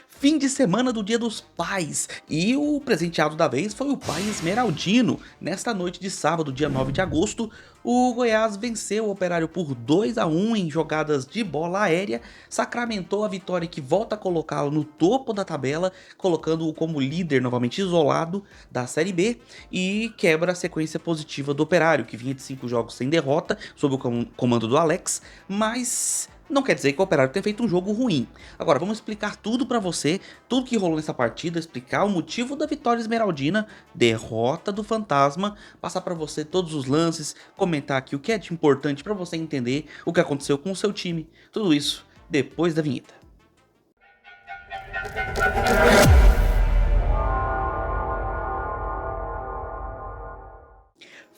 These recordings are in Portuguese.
Fim de semana do Dia dos Pais, e o presenteado da vez foi o pai esmeraldino. Nesta noite de sábado, dia 9 de agosto, o Goiás venceu o Operário por 2-1 em jogadas de bola aérea, sacramentou a vitória que volta a colocá-lo no topo da tabela, colocando-o como líder novamente isolado da Série B, e quebra a sequência positiva do Operário, que vinha de 5 jogos sem derrota, sob o comando do Alex, mas não quer dizer que o Operário tenha feito um jogo ruim. Agora vamos explicar tudo pra você, tudo que rolou nessa partida, explicar o motivo da vitória esmeraldina, derrota do Fantasma, passar pra você todos os lances, comentar aqui o que é de importante pra você entender o que aconteceu com o seu time. Tudo isso depois da vinheta.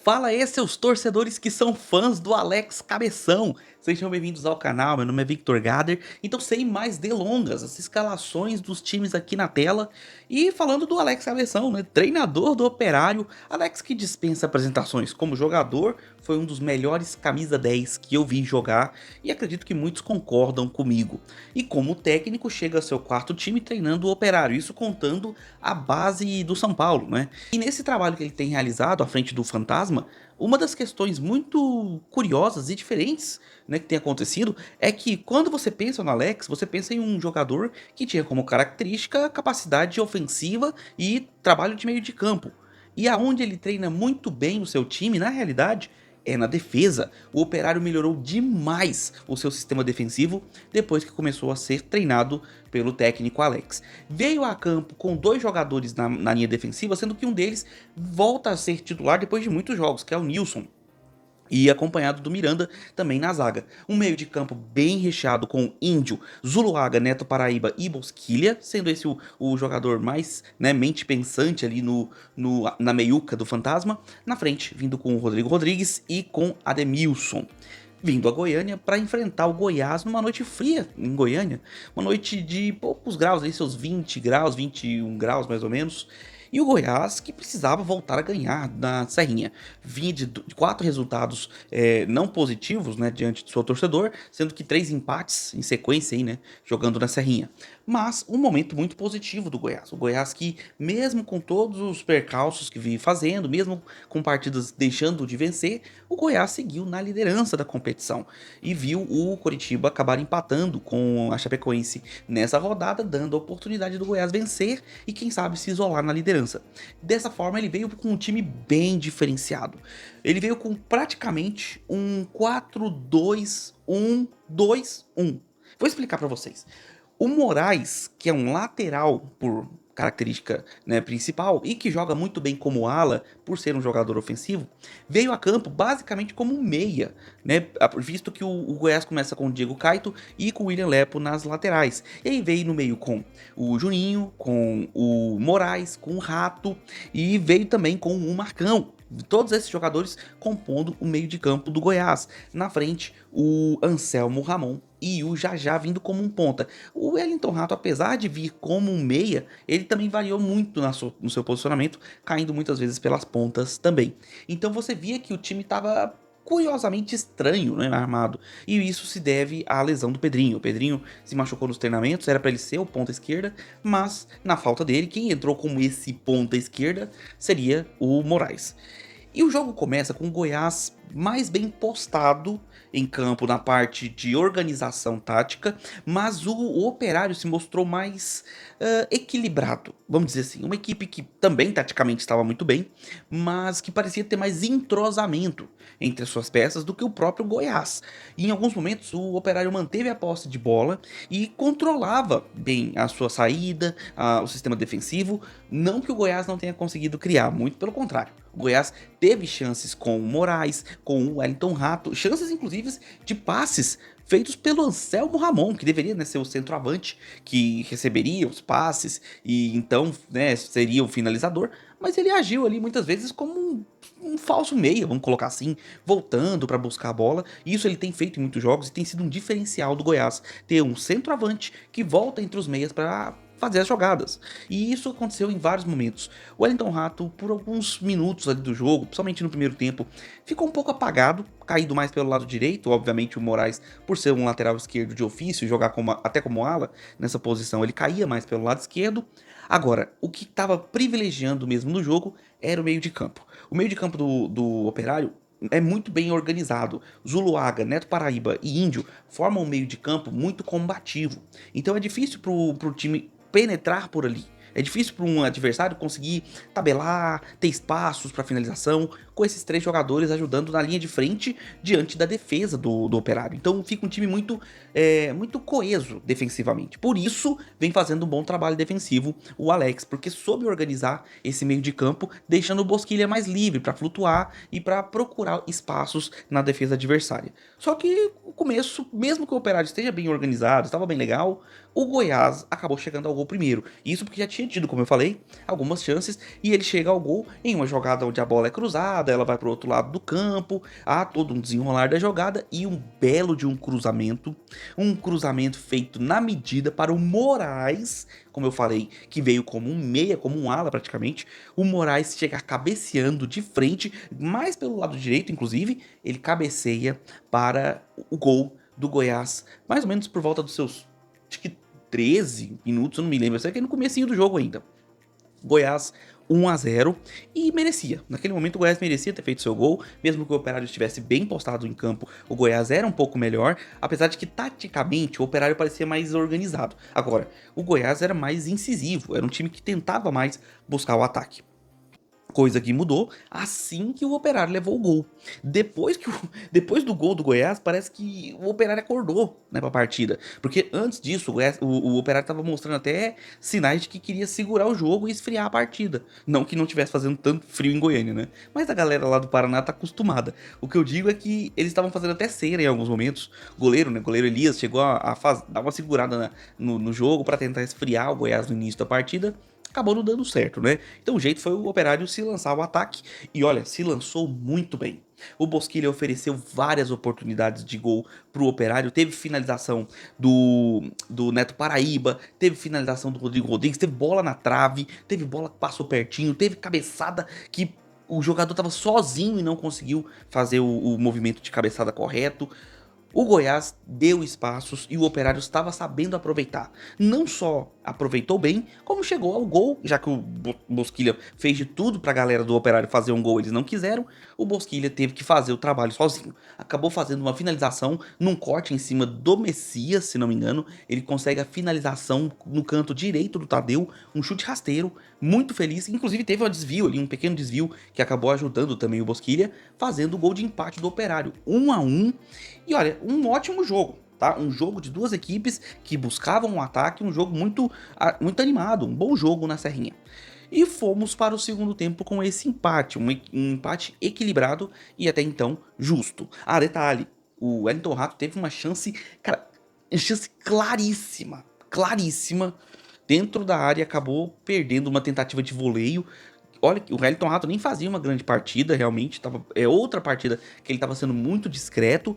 Fala aí, seus torcedores que são fãs do Alex Cabeção. Sejam bem-vindos ao canal, meu nome é Victor Gader. Então, sem mais delongas, as escalações dos times aqui na tela. E falando do Alex Cabeção, né, treinador do Operário. Alex, que dispensa apresentações como jogador, foi um dos melhores camisa 10 que eu vi jogar. E acredito que muitos concordam comigo. E como técnico, chega ao seu quarto time treinando o Operário. Isso contando a base do São Paulo, né? E nesse trabalho que ele tem realizado à frente do Fantasma, uma das questões muito curiosas e diferentes, né, que tem acontecido é que quando você pensa no Alex, você pensa em um jogador que tinha como característica capacidade ofensiva e trabalho de meio de campo. E aonde ele treina muito bem o seu time, na realidade, é na defesa. O Operário melhorou demais o seu sistema defensivo depois que começou a ser treinado pelo técnico Alex. Veio a campo com 2 jogadores na linha defensiva, sendo que um deles volta a ser titular depois de muitos jogos, que é o Nilson. E acompanhado do Miranda também na zaga. Um meio de campo bem recheado com Índio, Zuluaga, Neto Paraíba e Bosquilha, sendo esse o jogador mais, né, mente pensante ali na meiuca do Fantasma. Na frente, vindo com o Rodrigo Rodrigues e com Ademilson. Vindo a Goiânia para enfrentar o Goiás numa noite fria em Goiânia. Uma noite de poucos graus, ali seus 20 graus, 21 graus mais ou menos. E o Goiás que precisava voltar a ganhar na Serrinha. Vinha de 4 resultados não positivos, né, diante do seu torcedor, sendo que 3 empates em sequência aí, né, jogando na Serrinha. Mas um momento muito positivo do Goiás. O Goiás que, mesmo com todos os percalços que vinha fazendo, mesmo com partidas deixando de vencer, o Goiás seguiu na liderança da competição. E viu o Coritiba acabar empatando com a Chapecoense nessa rodada, dando a oportunidade do Goiás vencer e quem sabe se isolar na liderança. Dessa forma ele veio com um time bem diferenciado. Ele veio com praticamente um 4-2-1-2-1. Vou explicar para vocês. O Moraes, que é um lateral por característica, né, principal e que joga muito bem como ala por ser um jogador ofensivo, veio a campo basicamente como meia, né, visto que o Goiás começa com o Diego Caito e com o William Lepo nas laterais. E aí veio no meio com o Juninho, com o Moraes, com o Rato e veio também com o Marcão. Todos esses jogadores compondo o meio de campo do Goiás. Na frente, o Anselmo Ramon e o Jajá vindo como um ponta. O Wellington Rato, apesar de vir como um meia, ele também variou muito no seu posicionamento, caindo muitas vezes pelas pontas também. Então você via que o time estava curiosamente estranho, né, armado. E isso se deve à lesão do Pedrinho. O Pedrinho se machucou nos treinamentos, era para ele ser o ponta esquerda, mas na falta dele, quem entrou como esse ponta esquerda seria o Moraes. E o jogo começa com o Goiás mais bem postado em campo na parte de organização tática, mas o Operário se mostrou mais equilibrado, vamos dizer assim. Uma equipe que também taticamente estava muito bem, mas que parecia ter mais entrosamento entre as suas peças do que o próprio Goiás. E em alguns momentos o Operário manteve a posse de bola e controlava bem a sua saída, o sistema defensivo. Não que o Goiás não tenha conseguido criar, muito pelo contrário. O Goiás teve chances com o Moraes, com o Wellington Rato, chances inclusive de passes feitos pelo Anselmo Ramon, que deveria, né, ser o centroavante que receberia os passes e então, né, seria o finalizador, mas ele agiu ali muitas vezes como um falso meia, vamos colocar assim, voltando para buscar a bola. E isso ele tem feito em muitos jogos e tem sido um diferencial do Goiás, ter um centroavante que volta entre os meias para fazer as jogadas. E isso aconteceu em vários momentos. O Wellington Rato, por alguns minutos ali do jogo, principalmente no primeiro tempo, ficou um pouco apagado, caído mais pelo lado direito. Obviamente o Moraes, por ser um lateral esquerdo de ofício, jogar até como ala nessa posição, ele caía mais pelo lado esquerdo. Agora, o que estava privilegiando mesmo no jogo era o meio de campo. O meio de campo do Operário é muito bem organizado. Zuluaga, Neto Paraíba e Índio formam um meio de campo muito combativo. Então é difícil pro time penetrar por ali. É difícil para um adversário conseguir tabelar, ter espaços para finalização, com esses 3 jogadores ajudando na linha de frente diante da defesa do Operário. Então fica um time muito coeso defensivamente. Por isso vem fazendo um bom trabalho defensivo o Alex, porque soube organizar esse meio de campo, deixando o Bosquilha mais livre para flutuar e para procurar espaços na defesa adversária. Só que o começo, mesmo que o Operário esteja bem organizado, estava bem legal, o Goiás acabou chegando ao gol primeiro. Isso porque já tinha tido, como eu falei, algumas chances, e ele chega ao gol em uma jogada onde a bola é cruzada, ela vai para o outro lado do campo, há todo um desenrolar da jogada e um belo de um cruzamento feito na medida para o Moraes, como eu falei, que veio como um meia, como um ala praticamente. O Moraes chega cabeceando de frente, mais pelo lado direito, inclusive, ele cabeceia para o gol do Goiás, mais ou menos por volta dos seus, acho que 13 minutos, eu não me lembro, eu sei que é no comecinho do jogo ainda. Goiás 1-0 e merecia. Naquele momento o Goiás merecia ter feito seu gol, mesmo que o Operário estivesse bem postado em campo, o Goiás era um pouco melhor, apesar de que taticamente o Operário parecia mais organizado. Agora, o Goiás era mais incisivo, era um time que tentava mais buscar o ataque. Coisa que mudou assim que o Operário levou o gol. Depois do gol do Goiás, parece que o Operário acordou, né, pra partida. Porque antes disso, o Operário tava mostrando até sinais de que queria segurar o jogo e esfriar a partida. Não que não tivesse fazendo tanto frio em Goiânia, né? Mas a galera lá do Paraná tá acostumada. O que eu digo é que eles estavam fazendo até cera em alguns momentos. O goleiro, né? O goleiro Elias chegou a dar uma segurada no jogo para tentar esfriar o Goiás no início da partida. Acabou não dando certo, né? Então o jeito foi o Operário se lançar ao ataque e olha, se lançou muito bem. O Bosquilha ofereceu várias oportunidades de gol pro Operário, teve finalização do Neto Paraíba, teve finalização do Rodrigo Rodrigues, teve bola na trave, teve bola que passou pertinho, teve cabeçada que o jogador estava sozinho e não conseguiu fazer o movimento de cabeçada correto. O Goiás deu espaços e o Operário estava sabendo aproveitar. Não só aproveitou bem, como chegou ao gol, já que o Bosquilha fez de tudo para a galera do Operário fazer um gol, eles não quiseram. O Bosquilha teve que fazer o trabalho sozinho. Acabou fazendo uma finalização num corte em cima do Messias, se não me engano. Ele consegue a finalização no canto direito do Tadeu, um chute rasteiro, muito feliz. Inclusive teve um desvio ali, um pequeno desvio que acabou ajudando também o Bosquilha, fazendo o gol de empate do Operário, 1-1. E olha, um ótimo jogo, tá? Um jogo de duas equipes que buscavam um ataque, um jogo muito animado, um bom jogo na Serrinha. E fomos para o segundo tempo com esse empate, um empate equilibrado e até então justo. Ah, detalhe, o Wellington Rato teve uma chance, cara, chance claríssima, dentro da área, acabou perdendo uma tentativa de voleio. Olha, o Wellington Rato nem fazia uma grande partida, realmente, é outra partida que ele estava sendo muito discreto,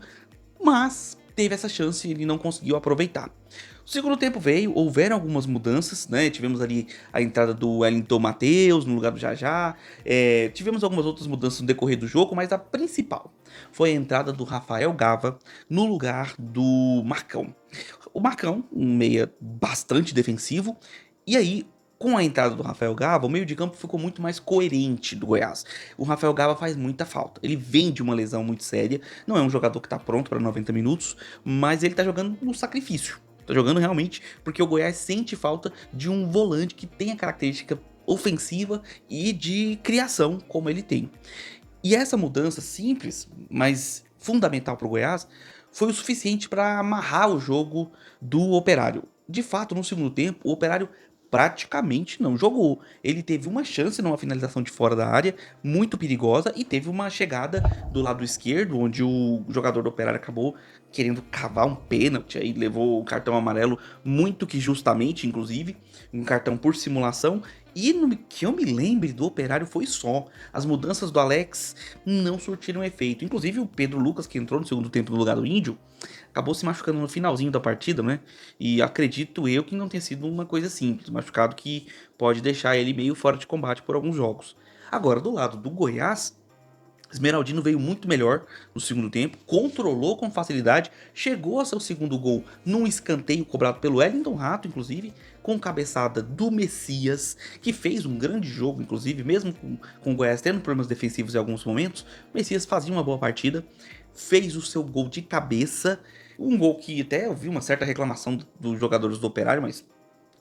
mas teve essa chance e ele não conseguiu aproveitar. O segundo tempo veio, houveram algumas mudanças, né? Tivemos ali a entrada do Wellington Matheus no lugar do Jajá, tivemos algumas outras mudanças no decorrer do jogo, mas a principal foi a entrada do Rafael Gava no lugar do Marcão. O Marcão, um meia bastante defensivo, e aí com a entrada do Rafael Gava, o meio de campo ficou muito mais coerente do Goiás. O Rafael Gava faz muita falta. Ele vem de uma lesão muito séria. Não é um jogador que tá pronto para 90 minutos, mas ele tá jogando no sacrifício. Tá jogando realmente porque o Goiás sente falta de um volante que tenha característica ofensiva e de criação como ele tem. E essa mudança simples, mas fundamental para o Goiás, foi o suficiente para amarrar o jogo do Operário. De fato, no segundo tempo, o Operário praticamente não jogou. Ele teve uma chance numa finalização de fora da área, muito perigosa, e teve uma chegada do lado esquerdo, onde o jogador do Operário acabou querendo cavar um pênalti, aí levou o cartão amarelo muito que justamente, inclusive, um cartão por simulação. E no que eu me lembre do Operário foi só. As mudanças do Alex não surtiram efeito. Inclusive o Pedro Lucas, que entrou no segundo tempo no lugar do Índio, acabou se machucando no finalzinho da partida, né? E acredito eu que não tenha sido uma coisa simples, machucado que pode deixar ele meio fora de combate por alguns jogos. Agora, do lado do Goiás, Esmeraldino veio muito melhor no segundo tempo, controlou com facilidade, chegou a seu segundo gol num escanteio cobrado pelo Wellington Rato, inclusive, com cabeçada do Messias, que fez um grande jogo, inclusive, mesmo com o Goiás tendo problemas defensivos em alguns momentos, o Messias fazia uma boa partida, fez o seu gol de cabeça, um gol que até eu vi uma certa reclamação dos jogadores do Operário, mas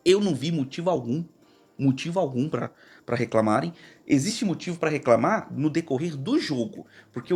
eu não vi motivo algum para reclamarem. Existe motivo para reclamar no decorrer do jogo, porque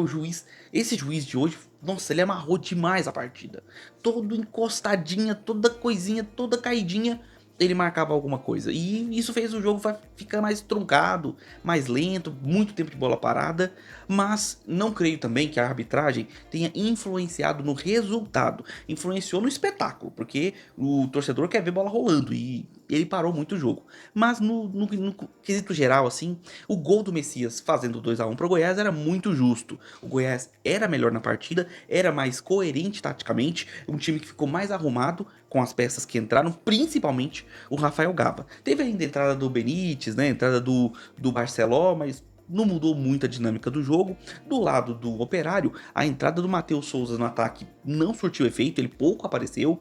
esse juiz de hoje, nossa, ele amarrou demais a partida. Todo encostadinha, toda coisinha, toda caidinha, ele marcava alguma coisa. E isso fez o jogo ficar mais truncado, mais lento, muito tempo de bola parada. Mas não creio também que a arbitragem tenha influenciado no resultado. Influenciou no espetáculo, porque o torcedor quer ver bola rolando e ele parou muito o jogo. Mas no quesito geral, assim, o gol do Messias fazendo 2 a 1 pro Goiás era muito justo. O Goiás era melhor na partida, era mais coerente taticamente, um time que ficou mais arrumado com as peças que entraram, principalmente o Rafael Gaba. Teve ainda a entrada do Benítez, né, a entrada do Barceló, mas não mudou muito a dinâmica do jogo. Do lado do Operário, a entrada do Matheus Souza no ataque não surtiu efeito, ele pouco apareceu.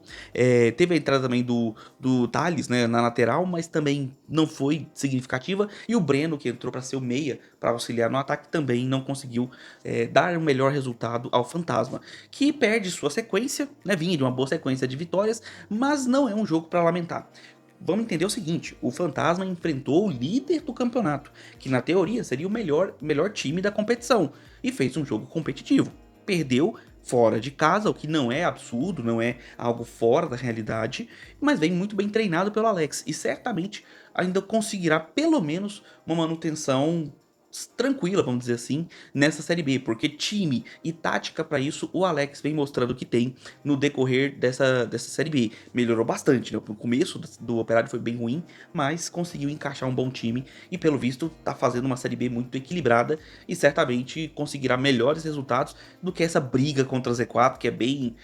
Teve a entrada também do Thales, né, na lateral, mas também não foi significativa. E o Breno, que entrou para ser o meia, para auxiliar no ataque, também não conseguiu dar o melhor resultado ao Fantasma, que perde sua sequência, né, vinha de uma boa sequência de vitórias, mas não é um jogo para lamentar. Vamos entender o seguinte, o Fantasma enfrentou o líder do campeonato, que na teoria seria o melhor time da competição, e fez um jogo competitivo. Perdeu fora de casa, o que não é absurdo, não é algo fora da realidade, mas vem muito bem treinado pelo Alex, e certamente ainda conseguirá pelo menos uma manutenção tranquila, vamos dizer assim, nessa Série B, porque time e tática para isso o Alex vem mostrando que tem no decorrer dessa Série B. Melhorou bastante, né? O começo do Operário foi bem ruim, mas conseguiu encaixar um bom time e pelo visto tá fazendo uma Série B muito equilibrada e certamente conseguirá melhores resultados do que essa briga contra o Z4, que é bem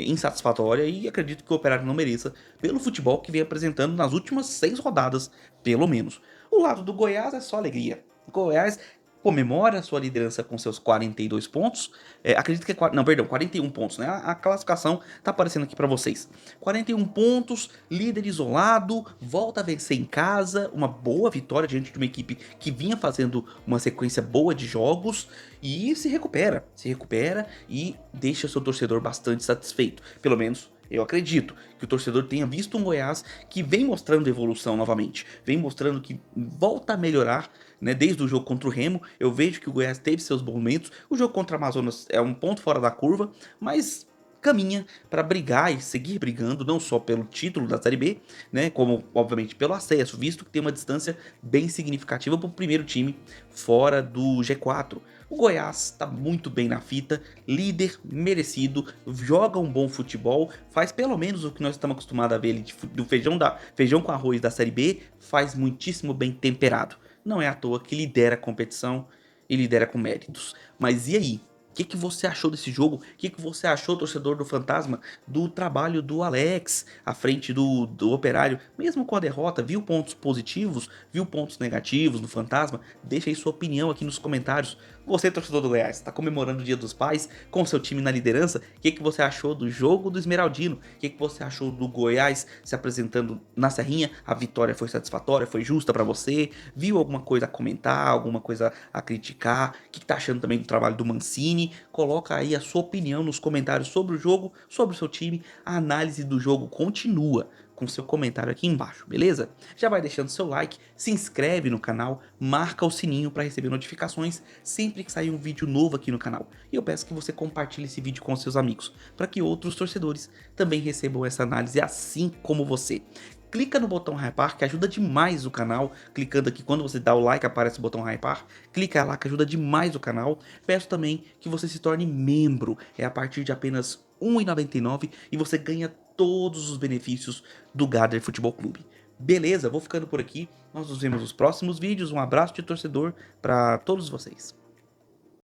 insatisfatória e acredito que o Operário não mereça pelo futebol que vem apresentando nas últimas 6 rodadas, pelo menos. O lado do Goiás é só alegria. Goiás comemora sua liderança com seus 42 pontos. Acredito que não, perdão, 41 pontos, né? A classificação tá aparecendo aqui para vocês. 41 pontos, líder isolado, volta a vencer em casa, uma boa vitória diante de uma equipe que vinha fazendo uma sequência boa de jogos e se recupera e deixa seu torcedor bastante satisfeito. Pelo menos eu acredito que o torcedor tenha visto um Goiás que vem mostrando evolução novamente, vem mostrando que volta a melhorar, né? Desde o jogo contra o Remo, eu vejo que o Goiás teve seus bons momentos. O jogo contra o Amazonas é um ponto fora da curva, mas caminha para brigar e seguir brigando, não só pelo título da Série B, né, como obviamente pelo acesso, visto que tem uma distância bem significativa para o primeiro time fora do G4. O Goiás está muito bem na fita, líder, merecido, joga um bom futebol, faz pelo menos o que nós estamos acostumados a ver ali do feijão com arroz da Série B, faz muitíssimo bem temperado. Não é à toa que lidera a competição e lidera com méritos. Mas e aí? O que você achou desse jogo? O que você achou, torcedor do Fantasma, do trabalho do Alex à frente do Operário? Mesmo com a derrota, viu pontos positivos, viu pontos negativos no Fantasma? Deixa aí sua opinião aqui nos comentários. Você, torcedor do Goiás, está comemorando o Dia dos Pais com seu time na liderança? O que você achou do jogo do Esmeraldino? O que você achou do Goiás se apresentando na Serrinha? A vitória foi satisfatória? Foi justa para você? Viu alguma coisa a comentar? Alguma coisa a criticar? O que tá achando também do trabalho do Mancini? Coloca aí a sua opinião nos comentários sobre o jogo, sobre o seu time. A análise do jogo continua com seu comentário aqui embaixo, beleza? Já vai deixando seu like, se inscreve no canal, marca o sininho para receber notificações sempre que sair um vídeo novo aqui no canal. E eu peço que você compartilhe esse vídeo com seus amigos, para que outros torcedores também recebam essa análise assim como você. Clica no botão hypar que ajuda demais o canal, clicando aqui quando você dá o like aparece o botão hypar, clica lá que ajuda demais o canal. Peço também que você se torne membro, é a partir de apenas R$ 1,99 e você ganha todos os benefícios do Gader Futebol Clube. Beleza, vou ficando por aqui, nós nos vemos nos próximos vídeos, um abraço de torcedor para todos vocês.